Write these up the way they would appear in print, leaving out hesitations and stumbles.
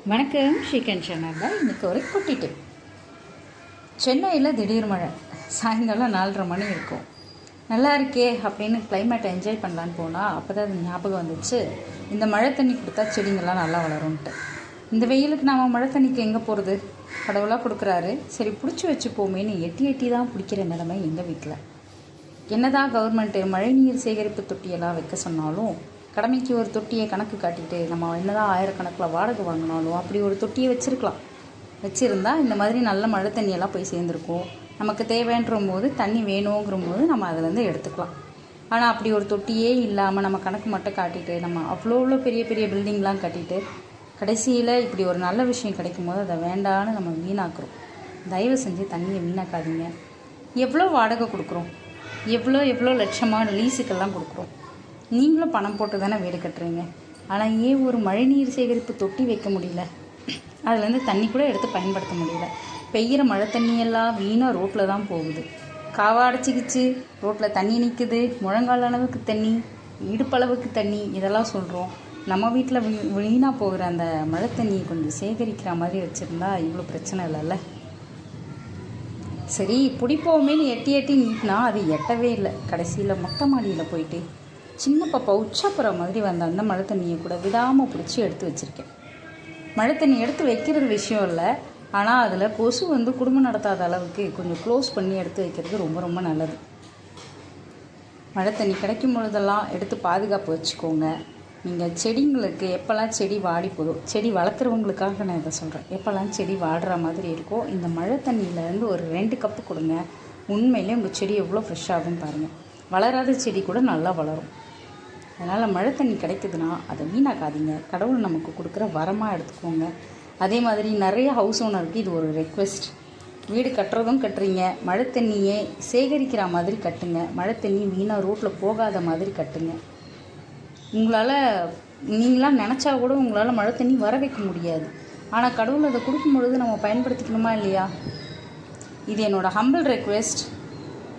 வணக்கம் ஸ்ரீகன் சேனலில் இன்றைக்கி ஒரு குட்டி டிப். சென்னையில் திடீர் மழை, சாயங்காலம் 4:30 மணி இருக்கும். நல்லா இருக்கே அப்படின்னு கிளைமேட்டை என்ஜாய் பண்ணலான்னு போனால் அப்போ தான் அது ஞாபகம் வந்துச்சு, இந்த மழை தண்ணி கொடுத்தா செடிங்கள்லாம் நல்லா வளரும்ன்ட்டு. இந்த வெயிலுக்கு நாம் மழை தண்ணிக்கு எங்கே போகிறது? கடவுளாக கொடுக்குறாரு, சரி பிடிச்சி வச்சுப்போமேன்னு எட்டி தான் பிடிக்கிற நிலைமை எங்கள் வீட்டில். என்னதான் கவர்மெண்ட்டு மழைநீர் சேகரிப்பு தொட்டியெல்லாம் வைக்க சொன்னாலும், கடமைக்கு ஒரு தொட்டியை கணக்கு காட்டிட்டு நம்ம என்னதான் ஆயிரக்கணக்கில் வாடகை வாங்கினாலும் அப்படி ஒரு தொட்டியை வச்சுருந்தா இந்த மாதிரி நல்ல மழை தண்ணியெல்லாம் போய் சேர்ந்துருக்கும். நமக்கு தேவைன்ற போது தண்ணி வேணுங்கிற போது நம்ம அதிலேருந்து எடுத்துக்கலாம். ஆனால் அப்படி ஒரு தொட்டியே இல்லாமல் நம்ம கணக்கு மட்டும் காட்டிட்டு நம்ம அவ்வளோ பெரிய பெரிய பில்டிங்லாம் கட்டிட்டு கடைசியில் இப்படி ஒரு நல்ல விஷயம் கிடைக்கும் போது அதை வேண்டான்னு நம்ம வீணாக்குறோம். தயவு செஞ்சு தண்ணியை வீணாக்காதீங்க. எவ்வளோ வாடகை கொடுக்குறோம், எவ்வளோ லட்சமான லீஸுக்கெல்லாம் கொடுக்குறோம். நீங்களும் பணம் போட்டு தானே வீடு கட்டுறீங்க. ஆனால் ஏன் ஒரு மழைநீர் சேகரிப்பு தொட்டி வைக்க முடியல? அதுலேருந்து தண்ணி கூட எடுத்து பயன்படுத்த முடியல. பெய்கிற மழை தண்ணியெல்லாம் வீணாக ரோட்டில் தான் போகுது. காவா அடைச்சிக்கிச்சு, ரோட்டில் தண்ணி நிற்குது, முழங்கால் அளவுக்கு தண்ணி, இடுப்பளவுக்கு தண்ணி, இதெல்லாம் சொல்கிறோம். நம்ம வீட்டில் வீணாக போகிற அந்த மழை தண்ணியை கொஞ்சம் சேகரிக்கிற மாதிரி வச்சுருந்தா இவ்வளோ பிரச்சனை இல்லைல்ல. சரி பிடிப்போமேனு எட்டி நீட்டினா அது எட்டவே இல்லை. கடைசியில் மொட்டை மாடியில் போயிட்டு சின்ன பாப்பா உச்சாப்புற மாதிரி வந்த அந்த மழை தண்ணியை கூட விடாமல் பிடிச்சி எடுத்து வச்சுருக்கேன். மழை தண்ணி எடுத்து வைக்கிறது விஷயம் இல்லை, ஆனால் அதில் கொசு குடும்பம் நடத்தாத அளவுக்கு கொஞ்சம் க்ளோஸ் பண்ணி எடுத்து வைக்கிறது ரொம்ப நல்லது. மழை தண்ணி கிடைக்கும் பொழுதெல்லாம் எடுத்து பாதுகாப்பு வச்சுக்கோங்க. நீங்கள் செடிங்களுக்கு எப்போல்லாம் செடி வாடி போதும், செடி வளர்க்குறவங்களுக்காக நான் இதை சொல்கிறேன், எப்போல்லாம் செடி வாடுற மாதிரி இருக்கோ இந்த மழை தண்ணியிலேருந்து ஒரு 2 கப்பு கொடுங்க. உண்மையிலே உங்கள் செடி எவ்வளோ ஃப்ரெஷ்ஷாகுன்னு பாருங்கள். வளராத செடி கூட நல்லா வளரும். அதனால் மழை தண்ணி கிடைக்குதுன்னா அதை வீணாக்காதீங்க. கடவுள் நமக்கு கொடுக்குற வரமாக எடுத்துக்கோங்க. அதே மாதிரி நிறைய ஹவுஸ் ஓனருக்கு இது ஒரு ரெக்வெஸ்ட். வீடு கட்டுறீங்க, மழை தண்ணியை சேகரிக்கிற மாதிரி கட்டுங்க. மழை தண்ணி வீணாக ரோட்டில் போகாத மாதிரி கட்டுங்க. நீங்களாம் நினச்சா கூட உங்களால் மழை தண்ணி வர வைக்க முடியாது. ஆனால் கடவுள் அதை கொடுக்கும் பொழுது நம்ம பயன்படுத்திக்கணுமா இல்லையா? இது என்னோடய ஹம்பிள் ரெக்வெஸ்ட்.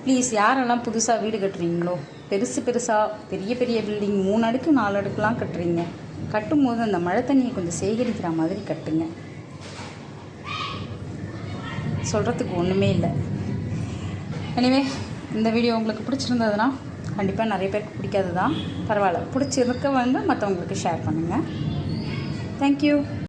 ப்ளீஸ், யாரெல்லாம் புதுசாக வீடு கட்டுறீங்களோ, பெருசாக பெரிய பில்டிங் 3 அடுக்கு 4 அடுக்குலாம் கட்டுறீங்க, கட்டும்போது அந்த மழை தண்ணியை கொஞ்சம் சேகரிக்கிற மாதிரி கட்டுங்க. சொல்கிறதுக்கு ஒன்றுமே இல்லை. எனிவே, இந்த வீடியோ உங்களுக்கு பிடிச்சிருந்ததுன்னா, கண்டிப்பாக நிறைய பேருக்கு பிடிக்காது தான், பரவாயில்ல, பிடிச்சிருக்கவங்க மற்றவங்களுக்கு ஷேர் பண்ணுங்கள். தேங்க்யூ.